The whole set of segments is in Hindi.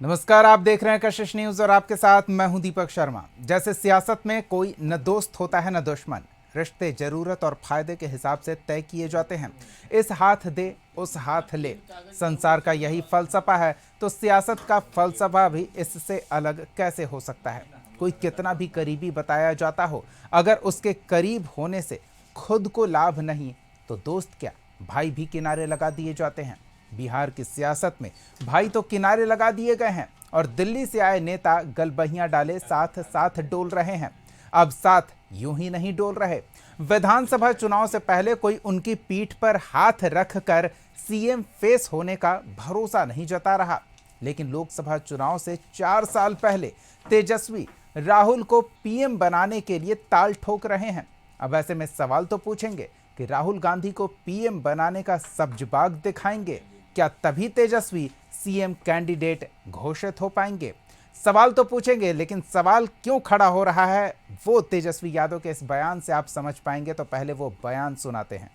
नमस्कार, आप देख रहे हैं कशिश न्यूज और आपके साथ मैं हूं दीपक शर्मा। जैसे सियासत में कोई न दोस्त होता है न दुश्मन, रिश्ते जरूरत और फायदे के हिसाब से तय किए जाते हैं। इस हाथ दे उस हाथ ले, संसार का यही फलसफा है, तो सियासत का फलसफा भी इससे अलग कैसे हो सकता है। कोई कितना भी करीबी बताया जाता हो, अगर उसके करीब होने से खुद को लाभ नहीं तो दोस्त क्या, भाई भी किनारे लगा दिए जाते हैं। बिहार की सियासत में भाई तो किनारे लगा दिए गए हैं और दिल्ली से आए नेता गलबहियां डाले साथ साथ डोल रहे हैं। अब साथ यूं ही नहीं डोल रहे, विधानसभा चुनाव से पहले कोई उनकी पीठ पर हाथ रखकर सीएम फेस होने का भरोसा नहीं जता रहा, लेकिन लोकसभा चुनाव से 4 साल पहले तेजस्वी राहुल को पीएम बनाने के लिए ताल ठोक रहे हैं। अब ऐसे में सवाल तो पूछेंगे कि राहुल गांधी को पीएम बनाने का सब्जबाग दिखाएंगे क्या, तभी तेजस्वी सीएम कैंडिडेट घोषित हो पाएंगे। सवाल तो पूछेंगे, लेकिन सवाल क्यों खड़ा हो रहा है वो तेजस्वी यादव के इस बयान से आप समझ पाएंगे। तो पहले वो बयान सुनाते हैं।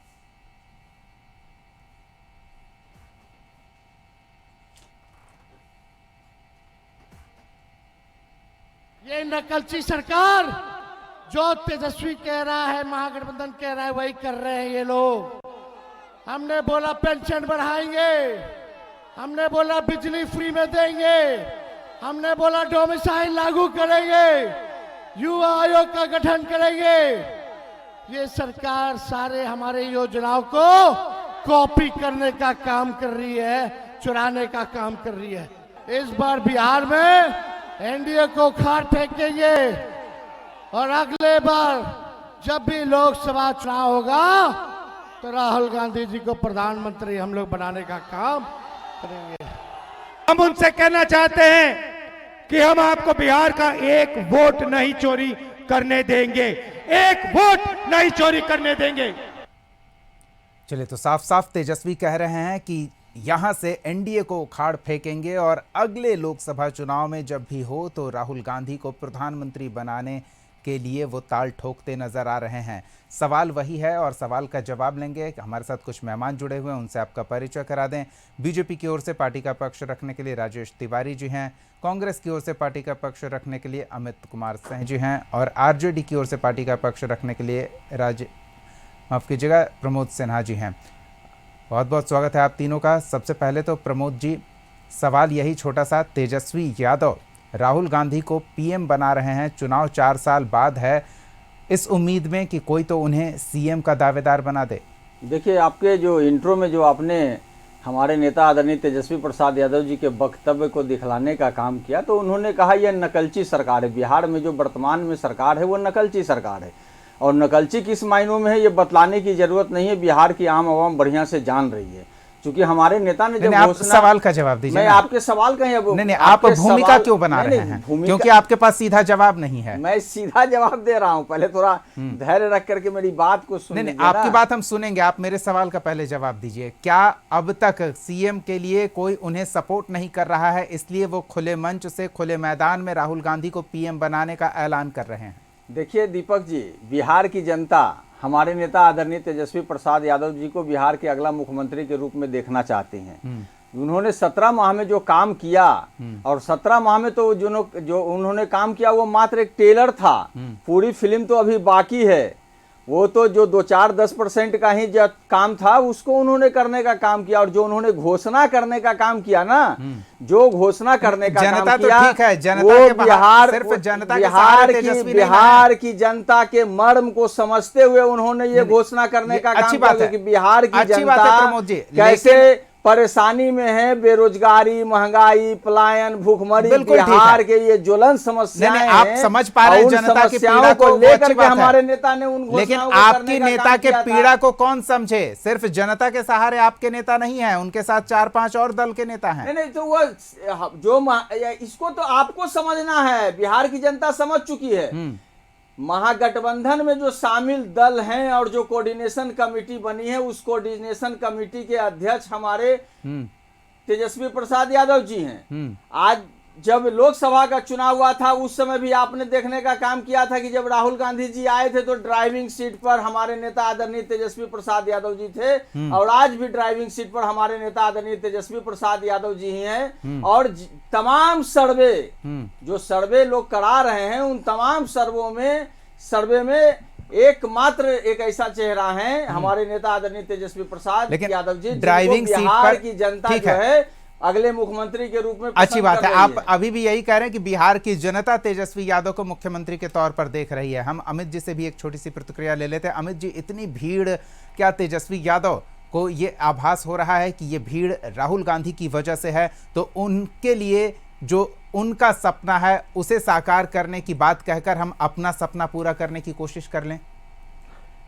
ये नकलची सरकार जो तेजस्वी कह रहा है, महागठबंधन कह रहा है, वही कर रहे हैं ये लोग। हमने बोला पेंशन बढ़ाएंगे, हमने बोला बिजली फ्री में देंगे, हमने बोला डोमिसाइल लागू करेंगे, युवा आयोग का गठन करेंगे। ये सरकार सारे हमारे योजनाओं को कॉपी करने का काम कर रही है, चुराने का काम कर रही है। इस बार बिहार में एनडीए को उखाड़ फेंकेंगे और अगले बार जब भी लोकसभा चुनाव होगा तो राहुल गांधी जी को प्रधानमंत्री हम लोग बनाने का काम करेंगे। हम उनसे कहना चाहते हैं कि हम आपको बिहार का एक वोट नहीं चोरी करने देंगे, एक वोट नहीं चोरी करने देंगे। चलिए, तो साफ साफ तेजस्वी कह रहे हैं कि यहां से एनडीए को उखाड़ फेंकेंगे और अगले लोकसभा चुनाव में जब भी हो तो राहुल गांधी को प्रधानमंत्री बनाने के लिए वो ताल ठोकते नजर आ रहे हैं। सवाल वही है और सवाल का जवाब लेंगे। हमारे साथ कुछ मेहमान जुड़े हुए हैं, उनसे आपका परिचय करा दें। बीजेपी की ओर से पार्टी का पक्ष रखने के लिए राजेश तिवारी जी हैं, कांग्रेस की ओर से पार्टी का पक्ष रखने के लिए अमित कुमार सिंह जी हैं और आरजेडी की ओर से पार्टी का पक्ष रखने के लिए माफ कीजिएगा प्रमोद सिन्हा जी हैं। बहुत बहुत स्वागत है आप तीनों का। सबसे पहले तो प्रमोद जी, सवाल यही छोटा सा, तेजस्वी यादव राहुल गांधी को पीएम बना रहे हैं, चुनाव 4 साल बाद है, इस उम्मीद में कि कोई तो उन्हें सीएम का दावेदार बना दे। देखिए, आपके जो इंट्रो में जो आपने हमारे नेता आदरणीय तेजस्वी प्रसाद यादव जी के वक्तव्य को दिखलाने का काम किया, तो उन्होंने कहा यह नकलची सरकार है। बिहार में जो वर्तमान में सरकार है वो नकलची सरकार है, और नकलची किस मायनों में है ये बतलाने की जरूरत नहीं है, बिहार की आम आवाम बढ़िया से जान रही है। क्योंकि हमारे नेता ने जब सवाल का जवाब दीजिए। मैं आपके सवाल का नहीं, आप भूमिका क्यों बना रहे हैं? क्योंकि आपके पास सीधा जवाब नहीं है। मैं सीधा जवाब दे रहा हूं, पहले थोड़ा धैर्य रख करके मेरी बात को सुनिए। नहीं, आपकी बात हम सुनेंगे, आप मेरे सवाल का पहले जवाब दीजिए। क्या अब तक सीएम के लिए कोई उन्हें सपोर्ट नहीं कर रहा है, इसलिए वो खुले मंच से, खुले मैदान में राहुल गांधी को पीएम बनाने का ऐलान कर रहे हैं? देखिए दीपक जी, बिहार की जनता हमारे नेता आदरणीय तेजस्वी प्रसाद यादव जी को बिहार के अगला मुख्यमंत्री के रूप में देखना चाहते हैं। उन्होंने 17 माह में जो काम किया, और 17 माह में तो जो उन्होंने काम किया वो मात्र एक टेलर था, पूरी फिल्म तो अभी बाकी है। वो तो जो 2-4-10% का ही जो काम था उसको उन्होंने करने का काम किया, और जो उन्होंने घोषणा करने का काम किया ना, जो घोषणा करने का काम तो किया, ठीक है, जनता वो के बिहार की जनता के मर्म को समझते हुए उन्होंने ये घोषणा करने का काम किया कि बिहार की जनता कैसे परेशानी में है, बेरोजगारी, महंगाई, पलायन, भूखमरी, बिहार के ये ज्वलन समस्याएं हैं। आप समझ पा रहे हैं जनता की पीड़ा को लेकर के हमारे नेता ने उन घोषणाओं लेकिन आपकी नेता के पीड़ा को कौन समझे? सिर्फ जनता के सहारे आपके नेता नहीं है, उनके साथ 4-5 और दल के नेता हैं। नहीं, तो वो जो इसको तो आपको समझना है, बिहार की जनता समझ चुकी है। महागठबंधन में जो शामिल दल हैं और जो कोऑर्डिनेशन कमेटी बनी है, उस कोऑर्डिनेशन कमेटी के अध्यक्ष हमारे तेजस्वी प्रसाद यादव जी हैं। आज जब लोकसभा का चुनाव हुआ था उस समय भी आपने देखने का काम किया था कि जब राहुल गांधी जी आए थे तो ड्राइविंग सीट पर हमारे नेता आदरणीय तेजस्वी प्रसाद यादव जी थे, और आज भी ड्राइविंग सीट पर हमारे नेता आदरणीय तेजस्वी प्रसाद यादव जी ही हैं। और तमाम सर्वे जो सर्वे लोग करा रहे हैं उन तमाम सर्वे में एकमात्र एक ऐसा चेहरा है हमारे नेता आदरणीय तेजस्वी प्रसाद यादव जी, ड्राइविंग सीट बिहार पर की जनता जो है अगले मुख्यमंत्री के रूप में अच्छी बात है। आप है। अभी भी यही कह रहे हैं कि बिहार की जनता तेजस्वी यादव को मुख्यमंत्री के तौर पर देख रही है। हम अमित जी से भी एक छोटी सी प्रतिक्रिया ले लेते हैं। अमित जी, इतनी भीड़, क्या तेजस्वी यादव को ये आभास हो रहा है कि ये भीड़ राहुल गांधी की वजह से है, तो उनके लिए जो उनका सपना है उसे साकार करने की बात कहकर हम अपना सपना पूरा करने की कोशिश कर लें?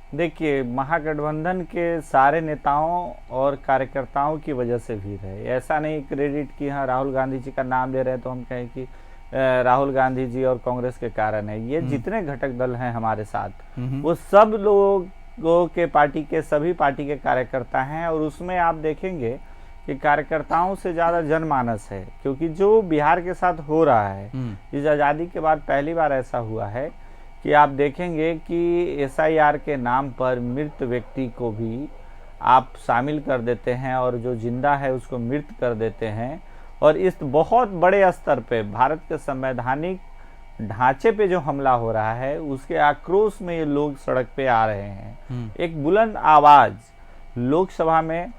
देखिए, महागठबंधन के सारे नेताओं और कार्यकर्ताओं की वजह से भीड़ है। ऐसा नहीं क्रेडिट कि हाँ राहुल गांधी जी का नाम ले रहे हैं तो हम कहें कि राहुल गांधी जी और कांग्रेस के कारण है। ये जितने घटक दल हैं हमारे साथ वो सब लोगों के पार्टी के सभी पार्टी के कार्यकर्ता हैं, और उसमें आप देखेंगे कि कार्यकर्ताओं से ज़्यादा जनमानस है। क्योंकि जो बिहार के साथ हो रहा है, इस आज़ादी के बाद पहली बार ऐसा हुआ है कि आप देखेंगे कि SIR के नाम पर मृत व्यक्ति को भी आप शामिल कर देते हैं और जो जिंदा है उसको मृत कर देते हैं। और इस बहुत बड़े स्तर पे भारत के संवैधानिक ढांचे पे जो हमला हो रहा है उसके आक्रोश में ये लोग सड़क पे आ रहे हैं। एक बुलंद आवाज़ लोकसभा में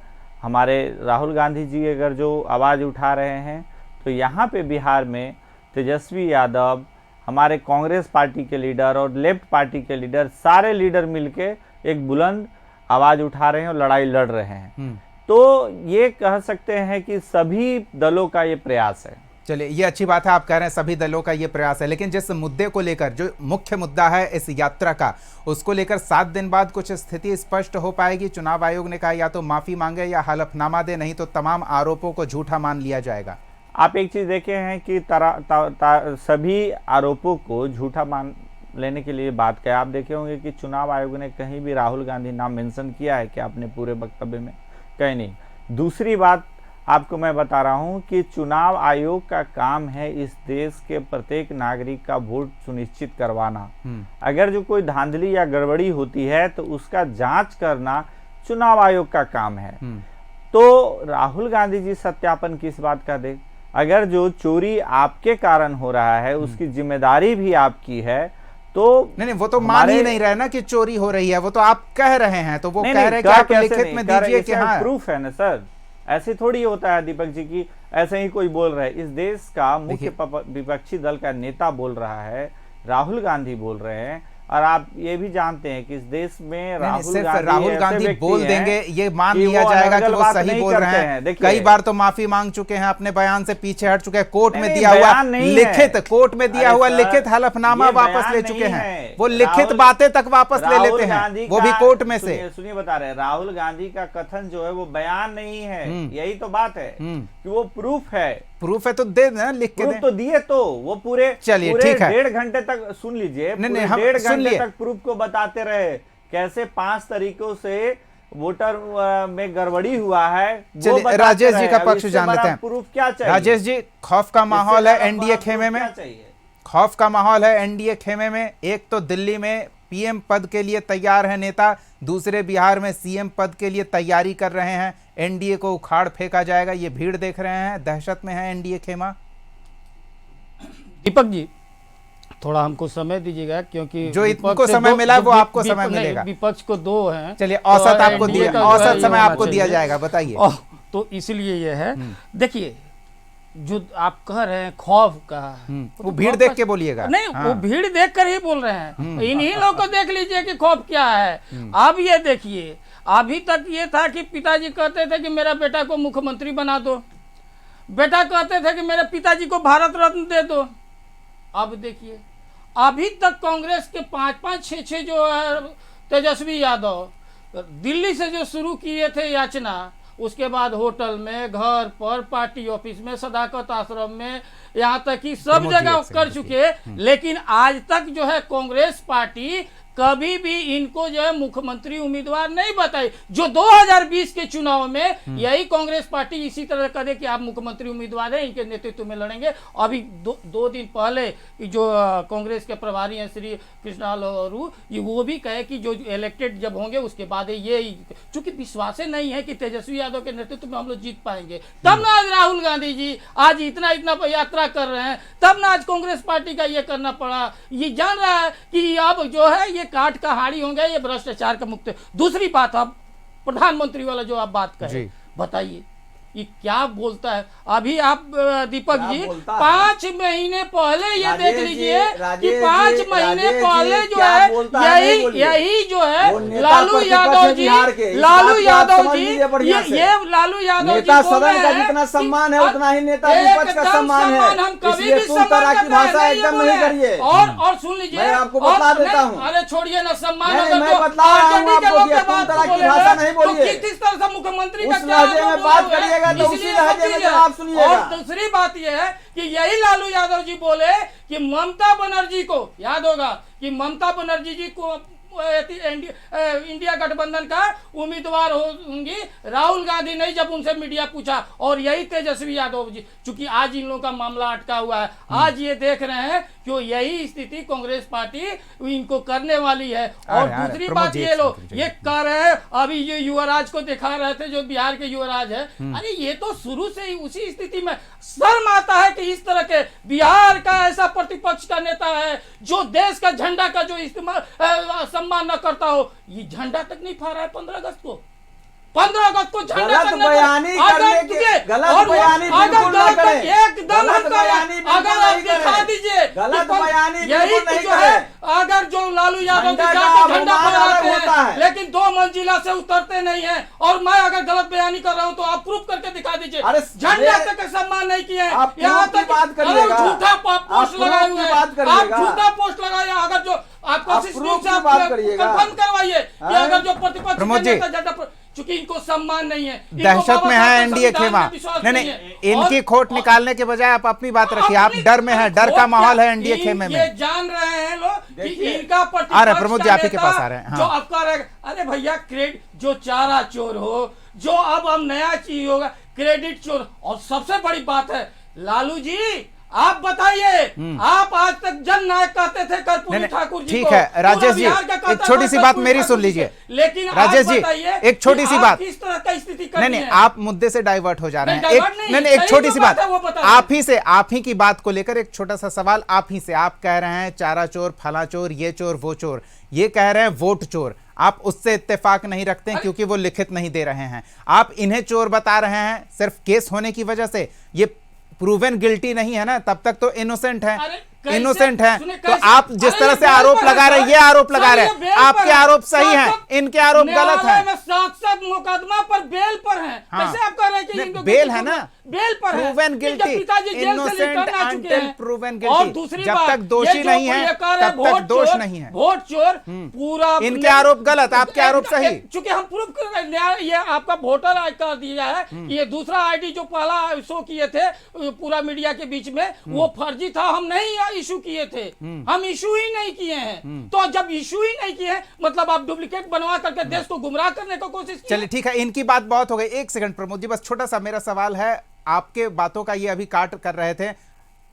हमारे राहुल गांधी जी अगर जो आवाज़ उठा रहे हैं, तो यहाँ पे बिहार में तेजस्वी यादव, हमारे कांग्रेस पार्टी के लीडर और लेफ्ट पार्टी के लीडर, सारे लीडर मिलके एक बुलंद आवाज़ उठा रहे हैं और लड़ाई लड़ रहे हैं। तो ये कह सकते हैं कि सभी दलों का ये प्रयास है। चलिए, ये अच्छी बात है, आप कह रहे हैं सभी दलों का ये प्रयास है। लेकिन जिस मुद्दे को लेकर, जो मुख्य मुद्दा है इस यात्रा का, उसको लेकर 7 दिन बाद कुछ स्थिति स्पष्ट हो पाएगी? चुनाव आयोग ने कहा या तो माफी मांगे या हलफनामा दे, नहीं तो तमाम आरोपों को झूठा मान लिया जाएगा। आप एक चीज़ देखे हैं कि सभी आरोपों को झूठा मान लेने के लिए बात कहा। आप देखे होंगे कि चुनाव आयोग ने कहीं भी राहुल गांधी नाम मेंशन किया है कि आपने पूरे वक्तव्य में? कहीं नहीं। दूसरी बात आपको मैं बता रहा हूं कि चुनाव आयोग का काम है इस देश के प्रत्येक नागरिक का वोट सुनिश्चित करवाना। अगर जो कोई धांधली या गड़बड़ी होती है तो उसका जांच करना चुनाव आयोग का काम है। तो राहुल गांधी जी सत्यापन किस बात का दे? अगर जो चोरी आपके कारण हो रहा है उसकी जिम्मेदारी भी आपकी है, तो नहीं, वो तो मान ही नहीं रहे ना कि चोरी हो रही है, वो तो आप कह रहे हैं। तो वो कह रहे हैं कि आप लिखित में दीजिए कि हाँ, प्रूफ है ना सर। ऐसे थोड़ी होता है दीपक जी की ऐसे ही कोई बोल रहा है। इस देश का मुख्य विपक्षी दल का नेता बोल रहा है, राहुल गांधी बोल रहे हैं, और आप ये भी जानते हैं कि इस देश में राहुल गांधी बोल देंगे ये मान लिया जाएगा कि वो सही बोल रहे हैं। कई बार तो माफी मांग चुके हैं, अपने बयान से पीछे हट चुके हैं, कोर्ट में दिया हुआ लिखित, कोर्ट में दिया हुआ लिखित हलफनामा वापस ले चुके हैं। वो लिखित बातें तक वापस ले लेते हैं, वो भी कोर्ट में से। सुनिए, बता रहे हैं राहुल गांधी का कथन जो है वो बयान नहीं है, यही तो बात है कि वो प्रूफ है। प्रूफ है तो दे ना, लिख के प्रूफ तो दिए, तो वो पूरे, चलिए ठीक है, 1.5 घंटे तक सुन लीजिए, 1.5 घंटे तक प्रूफ को बताते रहे कैसे 5 तरीकों से वोटर में गड़बड़ी हुआ है। चलिए, राजेश जी का पक्ष जान लेते हैं। प्रूफ क्या चाहिए? राजेश जी, खौफ का माहौल है एनडीए खेमे में, खौफ का माहौल है एनडीए खेमे में। एक तो दिल्ली में पीएम पद के लिए तैयार है नेता, दूसरे बिहार में सीएम पद के लिए तैयारी कर रहे हैं। एनडीए को उखाड़ फेंका जाएगा, ये भीड़ देख रहे हैं, दहशत में है एनडीए खेमा। दीपक जी, थोड़ा हमको समय दीजिएगा, क्योंकि जो इनको समय मिला है वो आपको समय मिलेगा। विपक्ष को 2 हैं। चलिए, औसत आपको दिया, औसत समय आपको दिया जाएगा, बताइए। तो इसलिए ये है, देखिए जो आप कह रहे हैं खौफ का, वो भीड़ देख के बोलिएगा। नहीं, वो भीड़ देख कर ही बोल रहे हैं। इन्हीं लोग को देख लीजिए कि खौफ क्या है। अब ये देखिए, अभी तक ये था कि पिताजी कहते थे कि मेरा बेटा को मुख्यमंत्री बना दो, बेटा कहते थे कि मेरे पिताजी को भारत रत्न दे दो। अब देखिए, अभी तक कांग्रेस के 5-5, 6-6 जो है तेजस्वी यादव दिल्ली से जो शुरू किए थे याचना, उसके बाद होटल में, घर पर, पार्टी ऑफिस में, सदाकत आश्रम में, यहाँ तक कि सब जगह कर चुके। लेकिन आज तक जो है कांग्रेस पार्टी कभी भी इनको जो है मुख्यमंत्री उम्मीदवार नहीं बताई। जो 2020 के चुनाव में यही कांग्रेस पार्टी इसी तरह करे कि आप मुख्यमंत्री उम्मीदवार हैं, इनके नेतृत्व में लड़ेंगे। अभी दो दिन पहले जो कांग्रेस के प्रभारी हैं श्री कृष्णलाल रू, ये वो भी कहे कि जो इलेक्टेड जब होंगे उसके बाद ये, चूंकि विश्वास नहीं है कि तेजस्वी यादव के नेतृत्व में हम लोग जीत पाएंगे, तब ना आज राहुल गांधी जी आज इतना यात्रा कर रहे हैं, तब ना आज कांग्रेस पार्टी का ये करना पड़ा। ये जान रहा है कि अब जो है ये काट कहाड़ी होंगे, ये भ्रष्टाचार का मुक्त। दूसरी बात, अब प्रधानमंत्री वाला जो आप बात करें, बताइए ये क्या बोलता है। अभी आप दीपक जी 5 महीने पहले ये देख लीजिए कि 5 महीने पहले जो है यही जो है लालू यादव जी ये लालू यादव नेता सदन का जितना सम्मान है उतना ही नेता विपक्ष का सम्मान है। हम कभी भी तरह की भाषा एकदम नहीं करिए। और सुन लीजिए, मैं आपको बता देता हूँ। अरे छोड़िए ना, सम्मान किस तरह से मुख्यमंत्री का लहजे में बात करिएगा तो उसी लहजे में जवाब सुनिएगा। और दूसरी बात यह है कि यही लालू यादव जी बोले कि ममता बनर्जी को, याद होगा कि ममता बनर्जी जी को इंडिया गठबंधन का उम्मीदवार होंगी, राहुल गांधी नहीं, जब उनसे मीडिया पूछा। और यही तेजस्वी यादव जी, चूंकि आज इन लोगों का मामला अटका हुआ है, आज ये देख रहे हैं कि यही स्थिति कांग्रेस पार्टी इनको करने वाली है। और दूसरी बात ये लोग ये कर रहे हैं, अभी ये युवराज को दिखा रहे थे जो बिहार के युवराज है, अरे ये तो शुरू से ही उसी स्थिति में। शर्म आता है कि इस तरह के बिहार का ऐसा प्रतिपक्ष का नेता है जो देश का झंडा का जो इस्तेमाल सम्मान न करता हो, ये झंडा तक नहीं फहरा है 15 अगस्त को। 15 अगस्त को झंडा गलत बयानी करने के गलत बयानी बिल्कुल न करें। एकदम अगर आप दिखा दीजिए गलत बयानी यही नहीं जो है, अगर जो लालू यादव जी झंडा फहराते हैं लेकिन 2 मंजिला से उतरते नहीं है, और मैं अगर गलत बयानी कर रहा हूं तो आप प्रूफ करके दिखा दीजिए। झंडा तक सम्मान नहीं किए हैं, यहाँ तक झूठा पोस्ट लगाए हुए हैं, आप झूठा पोस्ट लगाए। अगर जो आप कोशिश कंफर्म करवाइए कि अगर जो प्रतिपक्ष चूंकि इनको सम्मान नहीं है, दहशत में है एनडीए खेमा। नहीं, इनकी खोट निकालने के बजाय आप अपनी बात रखिए। आप डर में हैं, डर का माहौल है एनडीए खेमे में। ये जान रहे हैं लोग कि इनका आ रहे प्रमोद जी, आप ही के पास आ रहे हैं। जो अफकार है, अरे भैया क्रेडिट जो चारा चोर हो, जो अब नया चीज होगा क्रेडिट चोर। और सबसे बड़ी बात है लालू जी, आप बताइए, आप आज तक जननायक कहते थे कर्पूरी ठाकुर जी। ठीक है राजेश जी, एक छोटी सी बात मेरी सुन लीजिए। लेकिन राजेश जी एक छोटी सी बात, किस तरह का स्थिति नहीं आप मुद्दे से डाइवर्ट हो जा रहे हैं। एक छोटी सी बात आप ही की बात को लेकर एक छोटा सा सवाल आप ही से। आप कह रहे हैं चारा चोर, फला चोर, ये चोर, वो चोर, ये कह रहे हैं वोट चोर। आप उससे इत्तेफाक नहीं रखते हैं क्योंकि वो लिखित नहीं दे रहे हैं। आप इन्हें चोर बता रहे हैं सिर्फ केस होने की वजह से। ये प्रूवन गिल्टी नहीं है ना, तब तक तो इनोसेंट है, इनोसेंट है। तो आप जिस तरह से आरोप लगा रहे हैं, ये आरोप लगा रहे हैं, आपके आरोप सही हैं, इनके आरोप गलत हैं। 7 मुकदमा पर बेल पर हैं। कैसे आप कह रहे हैं कि बेल है ना, बेल पर है, proven guilty, innocent until proven guilty. और दूसरी जब तक दोषी नहीं है तब तक दोष नहीं है। वोट चोर पूरा, इनके आरोप गलत, आपके आरोप सही। चूंकि हम प्रूफ कर रहे हैं, ये आपका वोटर आई कर दिया है, ये दूसरा आईडी जो पहला शो किए थे पूरा मीडिया के बीच में, वो फर्जी था, हम नहीं इशू किए थे, हम इशू ही नहीं किए हैं। तो जब इशू ही नहीं किए मतलब आप डुप्लीकेट बनवा करके देश को गुमराह करने की कोशिश की। चलिए ठीक है, इनकी बात बहुत हो गई। एक सेकंड प्रमोद जी, बस छोटा सा मेरा सवाल है, आपके बातों का ये अभी काट कर रहे थे,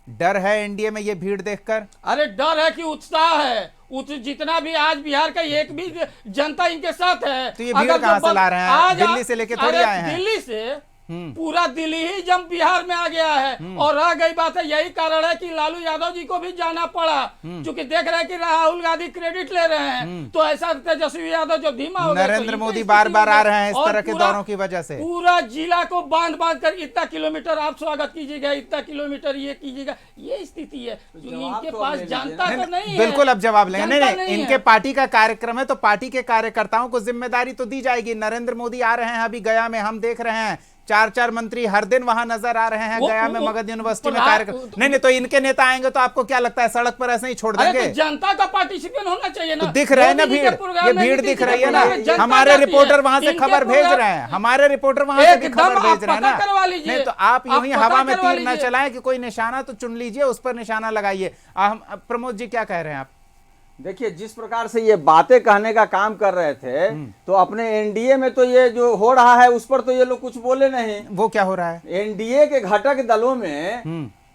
डर है एनडीए में ये भीड़ देखकर? अरे डर है कि उत्साह है। जितना भी आज बिहार का एक भी जनता इनके साथ है। तो ये भीड़ कहां से ला रहे हैं? दिल्ली से लेके थोड़ी आए हैं। दिल्ली से पूरा दिल्ली ही जब बिहार में आ गया है। और रह गई बात है, यही कारण है कि लालू यादव जी को भी जाना पड़ा, क्योंकि देख रहे हैं कि राहुल गांधी क्रेडिट ले रहे हैं। तो ऐसा तेजस्वी यादव जो धीमा हो गया, नरेंद्र मोदी बार बार आ रहे हैं इस तरह के दौरों की वजह से। पूरा जिला को बांध बांध कर इतना किलोमीटर आप स्वागत कीजिएगा, इतना किलोमीटर ये कीजिएगा, ये स्थिति है। इनके पास जनता तो नहीं है। बिल्कुल अब जवाब लेंगे। नहीं, इनके पार्टी का कार्यक्रम है तो पार्टी के कार्यकर्ताओं को जिम्मेदारी तो दी जाएगी। नरेंद्र मोदी आ रहे हैं अभी गया में, हम देख रहे हैं 4 मंत्री हर दिन वहां नजर आ रहे हैं गया में, मगध यूनिवर्सिटी में कार्यक्रम। नहीं तो इनके नेता आएंगे तो आपको क्या लगता है सड़क पर ऐसे ही छोड़ देंगे? तो जनता का पार्टिसिपेंट होना चाहिए ना। तो दिख रहे हैं ना भीड़, ये भीड़ दिख रही है ना। हमारे रिपोर्टर वहां से खबर भेज रहे हैं, हमारे रिपोर्टर वहां से भी खबर भेज रहे हैं ना। नहीं तो आप यूं ही हवा में तीर न चलाएं कि कोई निशाना तो चुन लीजिए, उस पर निशाना लगाइए। प्रमोद जी क्या कह रहे हैं आप? देखिए, जिस प्रकार से ये बातें कहने का काम कर रहे थे, तो अपने एनडीए में तो ये जो हो रहा है उस पर तो ये लोग कुछ बोले नहीं। वो क्या हो रहा है? एनडीए के घटक दलों में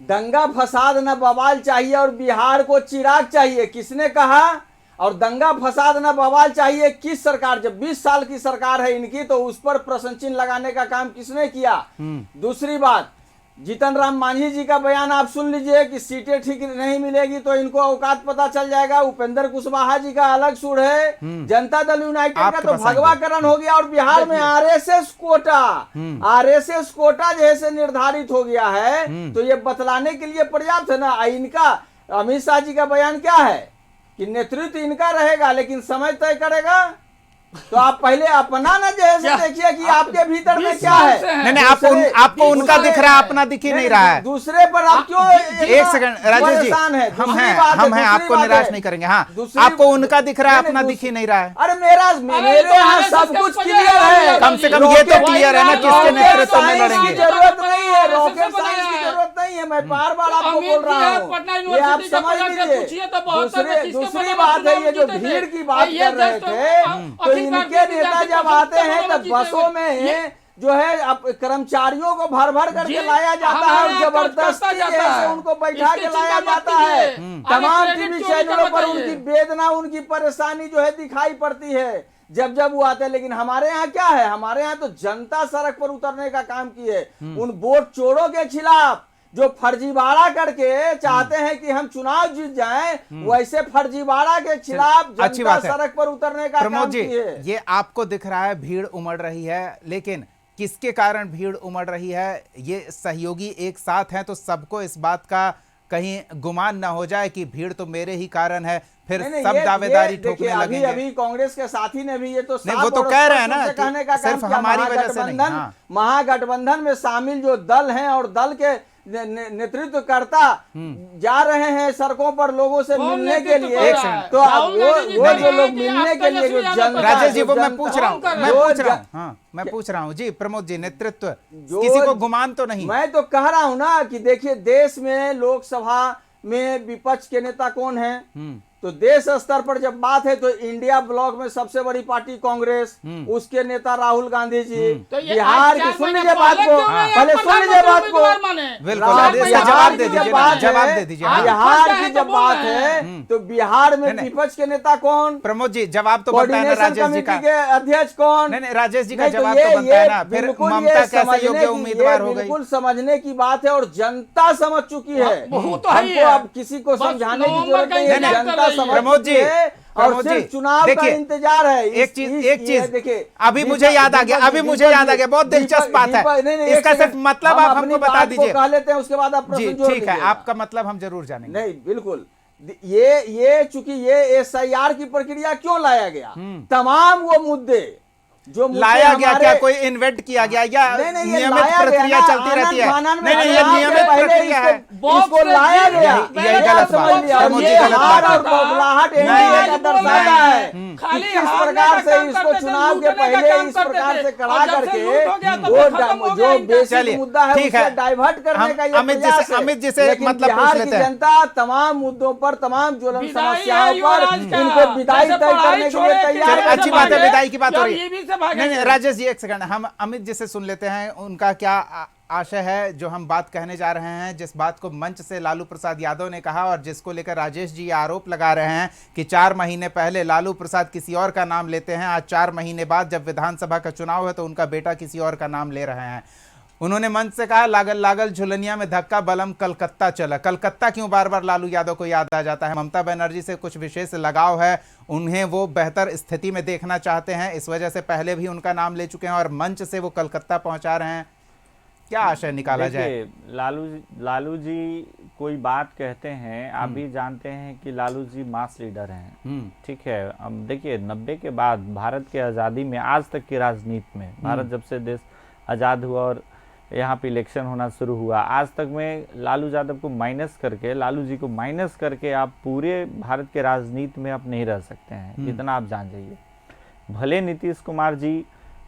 दंगा फसाद न बवाल चाहिए और बिहार को चिराग चाहिए, किसने कहा? और दंगा फसाद न बवाल चाहिए किस सरकार? जब 20 साल की सरकार है इनकी, तो उस पर प्रश्न चिन्ह लगाने का काम किसने किया? दूसरी बात, जीतन राम मांझी जी का बयान आप सुन लीजिए कि सीटें ठीक नहीं मिलेगी तो इनको औकात पता चल जाएगा। उपेंद्र कुशवाहा जी का अलग सुर है। जनता दल यूनाइटेड का तो भगवाकरण हो गया और बिहार में आरएसएस कोटा जैसे निर्धारित हो गया है, तो ये बतलाने के लिए पर्याप्त है ना। इनका अमित शाह जी का बयान क्या है कि नेतृत्व इनका रहेगा लेकिन समय तय करेगा। तो आप पहले अपना ना जैसे देखिए कि आपके भीतर में क्या है। नहीं, आपको उनका दिख रहा है, अपना दिख ही नहीं रहा है। दूसरे पर आप क्यों? एक सेकंड राजेश जी, हम हैं आपको निराश नहीं करेंगे। हाँ, आपको उनका दिख रहा है, अपना दिख ही नहीं रहा है। अरे मेरे यहाँ सब कुछ क्लियर है। कम से कम ये तो क्लियर है ना किसके नेतृत्व में लड़ेंगे। जरूरत नहीं है, रॉकेट साइंस की जरूरत नहीं है। मैं बार बार आपको बोल रहा हूँ, ये आप समझ लीजिए। दूसरी बात है, ये जो भीड़ की बात कर रहे थे, इनके नेता जब आते हैं तब बसों में जो है कर्मचारियों को भर भर करके लाया जाता है और जबरदस्ती से उनको बैठा के लाया जाता है। तमाम टीवी चैनलों पर उनकी वेदना, उनकी परेशानी जो है दिखाई पड़ती है जब वो आते हैं। लेकिन हमारे यहाँ क्या है? हमारे यहाँ तो जनता सड़क पर उतरने का काम की है। उन वोट चोरों के खिलाफ जो फर्जीवाड़ा करके चाहते हैं कि हम चुनाव जीत जाएं, वैसे फर्जीवाड़ा के खिलाफ जनता सड़क पर उतरने का काम की है। ये आपको दिख रहा है भीड़ उमड़ रही है, लेकिन किसके कारण भीड़ उमड़ रही है? ये सहयोगी एक साथ हैं तो सबको इस बात का कहीं गुमान ना हो जाए कि भीड़ तो मेरे ही कारण है, फिर सब दावेदारी ठोकने लगेंगे। अभी कांग्रेस के साथी ने भी ये तो नहीं, वो तो कह रहे हैं ना कहने का सिर्फ हमारी वजह से नहीं। महागठबंधन में शामिल जो दल हैं और दल के नेतृत्वकर्ता जा रहे हैं सड़कों पर लोगों से मिलने के लिए, तो अब वो जो लोग मिलने के लिए जो राजेश जी, वो मैं पूछ रहा हूँ जी, प्रमोद जी, नेतृत्व किसी को गुमान तो नहीं? मैं तो कह रहा हूँ ना कि देखिए, देश में लोकसभा में विपक्ष के नेता कौन है? तो देश स्तर पर जब बात है तो इंडिया ब्लॉक में सबसे बड़ी पार्टी कांग्रेस, उसके नेता राहुल गांधी जी। तो बिहार की सुन लीजिए बात को, पहले सुन लीजिए बात को, जवाब दे दीजिए। बिहार की जब बात है तो बिहार में विपक्ष के नेता कौन? प्रमोद जी, जवाब तो बनता है ना राजेश जी का। अध्यक्ष कौन? नहीं, राजेश जी का जवाब तो बनता है ना। फिर ममता कैसे योग्य उम्मीदवार हो गई? बिल्कुल समझने की बात है और जनता समझ चुकी है। हमको अब किसी को समझाने की जरूरत नहीं है, जनता प्रमोद जी, और सिर्फ चुनाव का इंतजार है। एक चीज देखिए, अभी मुझे याद आ गया, बहुत दिलचस्प बात है। इसका सिर्फ मतलब आप हमको बता दीजिए। कह लेते हैं, उसके बाद आप प्रश्न जोड़ ठीक है, आपका मतलब हम जरूर जानेंगे। नहीं, बिल्कुल। ये चूंकि ये एसआईआर की प्रक्रिया क्यों लाया गया? तमाम वो मुद्दे जो लाया गया, क्या कोई इन्वेंट किया गया या नियमित प्रक्रिया चलती रहती है? नहीं, ये नियमित प्रक्रिया है, इसको लाया गया। यही गलत बात है। इस प्रकार से इसको चुनाव के पहले इस प्रकार से कड़ा करके वो जो बेसिक मुद्दा है उसे डाइवर्ट करने का ये प्रयास है। अमित जी से मतलब बिहार की जनता तमाम मुद्दों पर, तमाम ज्वलंत समस्याओं पर इनको विदाई तय करने के लिए तैयार है। अच्छी बात है, विदाई की बात हो रही है। नहीं, राजेश जी एक सेकंड, हम अमित जी से सुन लेते हैं, उनका क्या आशय है जो हम बात कहने जा रहे हैं, जिस बात को मंच से लालू प्रसाद यादव ने कहा और जिसको लेकर राजेश जी आरोप लगा रहे हैं कि 4 महीने पहले लालू प्रसाद किसी और का नाम लेते हैं, आज 4 महीने बाद जब विधानसभा का चुनाव है तो उनका बेटा किसी और का नाम ले रहे हैं। उन्होंने मंच से कहा, लागल झुलनिया में धक्का, बलम कलकत्ता चला। कलकत्ता क्यों बार बार लालू यादव को याद आ जाता है? ममता बनर्जी से कुछ विशेष लगाव है, उन्हें वो बेहतर स्थिति में देखना चाहते हैं, इस वजह से पहले भी उनका नाम ले चुके हैं और मंच से वो कलकत्ता पहुंचा रहे हैं। क्या आशय निकाला जाए? लालू जी कोई बात कहते हैं, आप भी जानते हैं कि लालू जी मास लीडर हैं, ठीक है। अब देखिए, 90 के बाद भारत की आज़ादी में आज तक की राजनीति में, भारत जब से देश आज़ाद हुआ और यहाँ पे इलेक्शन होना शुरू हुआ, आज तक में लालू यादव को माइनस करके, लालू जी को माइनस करके आप पूरे भारत के राजनीति में आप नहीं रह सकते हैं, इतना आप जान जाइए। भले नीतीश कुमार जी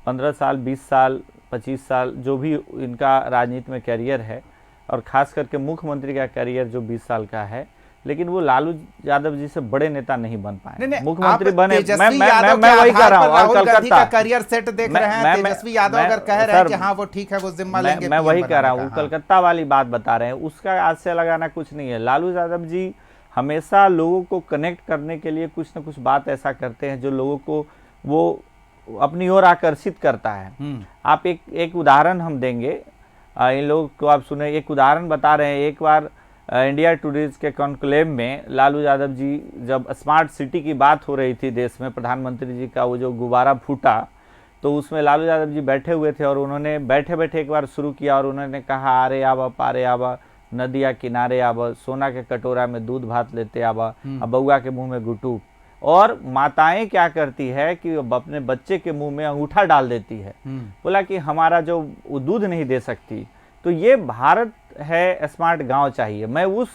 15 साल, 20 साल, 25 साल जो भी इनका राजनीति में कैरियर है, और ख़ास करके मुख्यमंत्री का कैरियर जो 20 साल का है, लेकिन वो लालू यादव जी से बड़े नेता नहीं बन पाए। नहीं, मुख्यमंत्री आप बने, तेजस्वी मैं यादव के वही कह आधार रहा पर हूँ। और राहुल गांधी का कलकत्ता करियर सेट देख रहे हैं। तेजस्वी यादव अगर कह रहे हैं कि हाँ वो ठीक है, वो जिम्मा लेंगे, मैं वही PM कह रहा बनाने हूँ, का। हाँ। कलकत्ता वाली बात बता रहे हैं, उसका आज से लगाना कुछ नहीं है। लालू यादव जी हमेशा लोगों को कनेक्ट करने के लिए कुछ ना कुछ बात ऐसा करते हैं जो लोगों को वो अपनी ओर आकर्षित करता है। आप एक उदाहरण हम देंगे, इन लोगों को आप सुने, एक उदाहरण बता रहे हैं। एक बार इंडिया टुडेज के कॉन्क्लेव में लालू यादव जी, जब स्मार्ट सिटी की बात हो रही थी देश में, प्रधानमंत्री जी का वो जो गुब्बारा फूटा, तो उसमें लालू यादव जी बैठे हुए थे और उन्होंने बैठे बैठे एक बार शुरू किया और उन्होंने कहा, आरे आवा पारे आवा नदिया किनारे आवा, सोना के कटोरा में दूध भात लेते आवा, अब बउआ के मुंह में गुटू। और माताएं क्या करती है कि अपने बच्चे के मुंह में अंगूठा डाल देती है, बोला कि हमारा जो वो दूध नहीं दे सकती। तो ये भारत है, स्मार्ट गांव चाहिए। मैं उस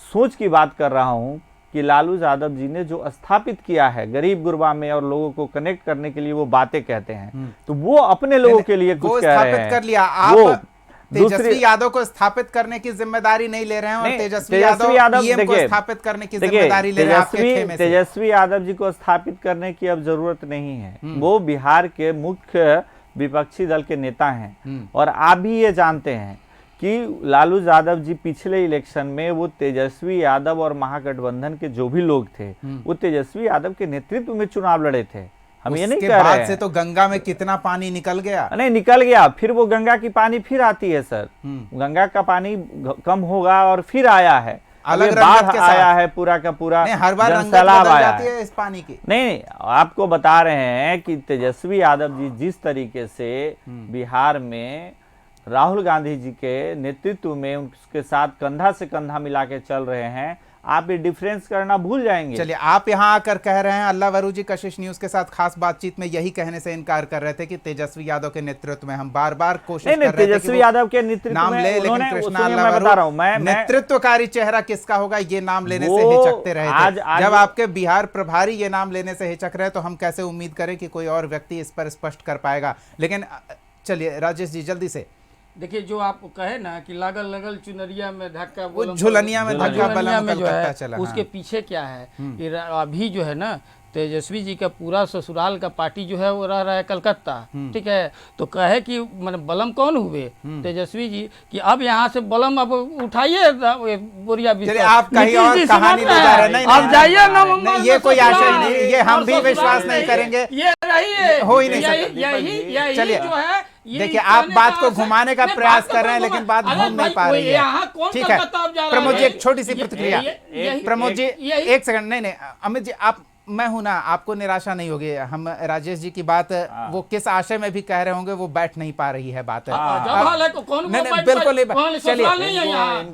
सोच की बात कर रहा हूं कि लालू यादव जी ने जो स्थापित किया है गरीब गुरबा में और लोगों को कनेक्ट करने के लिए वो बातें कहते हैं, तो वो अपने लोगों के लिए कुछ कह रहे हैं। कर लिया आप तेजस्वी यादव को स्थापित करने की जिम्मेदारी नहीं ले रहे हैं और तेजस्वी यादव PM को स्थापित करने की जिम्मेदारी ले रहे हैं आपके खेमे से। तेजस्वी यादव जी को स्थापित करने की अब जरूरत नहीं है। वो बिहार के मुख्य विपक्षी दल के नेता हैं और आप भी ये जानते हैं कि लालू यादव जी पिछले इलेक्शन में वो तेजस्वी यादव और महागठबंधन के जो भी लोग थे वो तेजस्वी यादव के नेतृत्व में चुनाव लड़े थे। हम ये नहीं कह रहे हैं। से तो गंगा में कितना पानी निकल गया, नहीं निकल गया, फिर वो गंगा की पानी फिर आती है सर। गंगा का पानी कम होगा और फिर आया है, अलग बाढ़ आया है, पूरा का पूरा हर बार जनसैलाब आया है इस पानी की। नहीं, आपको बता रहे हैं कि तेजस्वी यादव जी जिस तरीके से बिहार में राहुल गांधी जी के नेतृत्व में उसके साथ कंधा से कंधा मिला के चल रहे हैं, आप ये डिफरेंस करना भूल जाएंगे। चलिए, आप यहाँ आकर कह रहे हैं, अल्लाह वरू जी कशिश न्यूज के साथ खास बातचीत में यही कहने से इनकार कर रहे थे कि तेजस्वी यादव के नेतृत्व में हम बार बार कोशिश कर रहे थे तेजस्वी यादव के नेतृत्व नाम में ले, लेकिन कृष्णा अल्लाह बता रहा हूं, मैं नेतृत्वकारी चेहरा किसका होगा ये नाम लेने से हिचकते रहे थे। जब आपके बिहार प्रभारी ये नाम लेने से हिचक रहे तो हम कैसे उम्मीद करें कि कोई और व्यक्ति इस पर स्पष्ट कर पाएगा। लेकिन चलिए राजेश जी जल्दी से देखिए, जो आप कहे ना कि लागल लगल चुनरिया में धक्का, वो झुलनिया में धक्का बलम में जो है चला, उसके पीछे क्या है कि अभी जो है ना तेजस्वी जी का पूरा ससुराल का पार्टी जो है वो रह रहा है कलकत्ता, ठीक है। तो कहे कि मतलब बलम कौन हुए तेजस्वी जी कि अब यहाँ से बलम अब उठाइए बोरिया, आप कहीं और कहानी ले जा रहे हैं। अब जाइए ना, ये कोई आशय नहीं, ये हम भी विश्वास नहीं करेंगे, ये रही हो ही नहीं सकता। यही चलिए जो है, देखिए, आप बात को घुमाने का प्रयास कर रहे हैं लेकिन बात घूम नहीं पा रही है। ठीक है प्रमोद जी, एक छोटी सी प्रतिक्रिया। प्रमोद जी एक सेकंड, नहीं अमित जी, आप, मैं हूं ना, आपको निराशा नहीं होगी। हम राजेश जी की बात वो किस आशय में भी कह रहे होंगे वो बैठ नहीं पा रही है बात। नहीं बिल्कुल नहीं, चलिए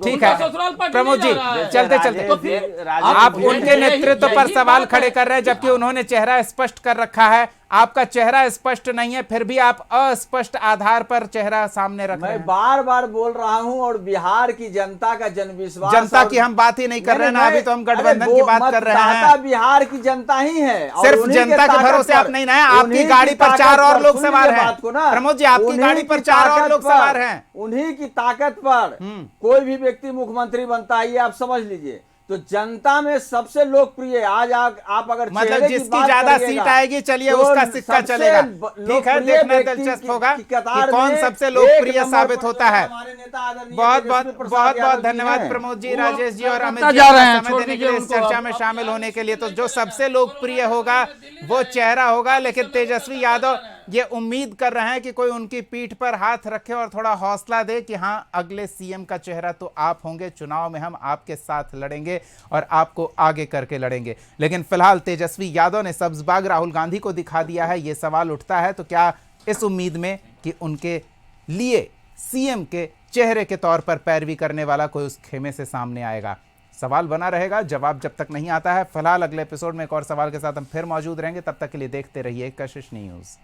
ठीक है प्रमोद जी, चलते चलते आप उनके नेतृत्व पर सवाल खड़े कर रहे हैं जबकि उन्होंने चेहरा स्पष्ट कर रखा है। आपका चेहरा स्पष्ट नहीं है, फिर भी आप अस्पष्ट आधार पर चेहरा सामने रख रहे हैं। मैं बार बार बोल रहा हूं और बिहार की जनता का जनविश्वास, जनता की हम बात ही नहीं कर रहे हैं ना, अभी तो हम गठबंधन की बात कर रहे हैं। बिहार की जनता ही है, सिर्फ जनता के भरोसे आप नहीं ना, आपकी गाड़ी पर 4 और लोग सवार हैं। प्रमोद जी, आपकी गाड़ी पर 4 और लोग सवार हैं। उन्हीं की ताकत पर कोई भी व्यक्ति मुख्यमंत्री बनता है, ये आप समझ लीजिए। तो जनता में सबसे लोकप्रिय आज आप अगर मतलब जिसकी ज्यादा सीट आएगी, चलिए तो उसका सिक्का चलेगा। ठीक है, देखना दिलचस्प होगा कि कौन सबसे लोकप्रिय साबित होता है। बहुत बहुत धन्यवाद प्रमोद जी, राजेश जी और अमित जी समय देने के लिए, इस चर्चा में शामिल होने के लिए। तो जो सबसे लोकप्रिय होगा वो चेहरा होगा, लेकिन तेजस्वी यादव ये उम्मीद कर रहे हैं कि कोई उनकी पीठ पर हाथ रखे और थोड़ा हौसला दे कि हाँ, अगले सीएम का चेहरा तो आप होंगे, चुनाव में हम आपके साथ लड़ेंगे और आपको आगे करके लड़ेंगे। लेकिन फिलहाल तेजस्वी यादव ने सब्जबाग राहुल गांधी को दिखा दिया है। ये सवाल उठता है तो क्या इस उम्मीद में कि उनके लिए सीएम के चेहरे के तौर पर पैरवी करने वाला कोई उस खेमे से सामने आएगा? सवाल बना रहेगा, जवाब जब तक नहीं आता है। फिलहाल अगले एपिसोड में एक और सवाल के साथ हम फिर मौजूद रहेंगे। तब तक के लिए देखते रहिए कशिश न्यूज़।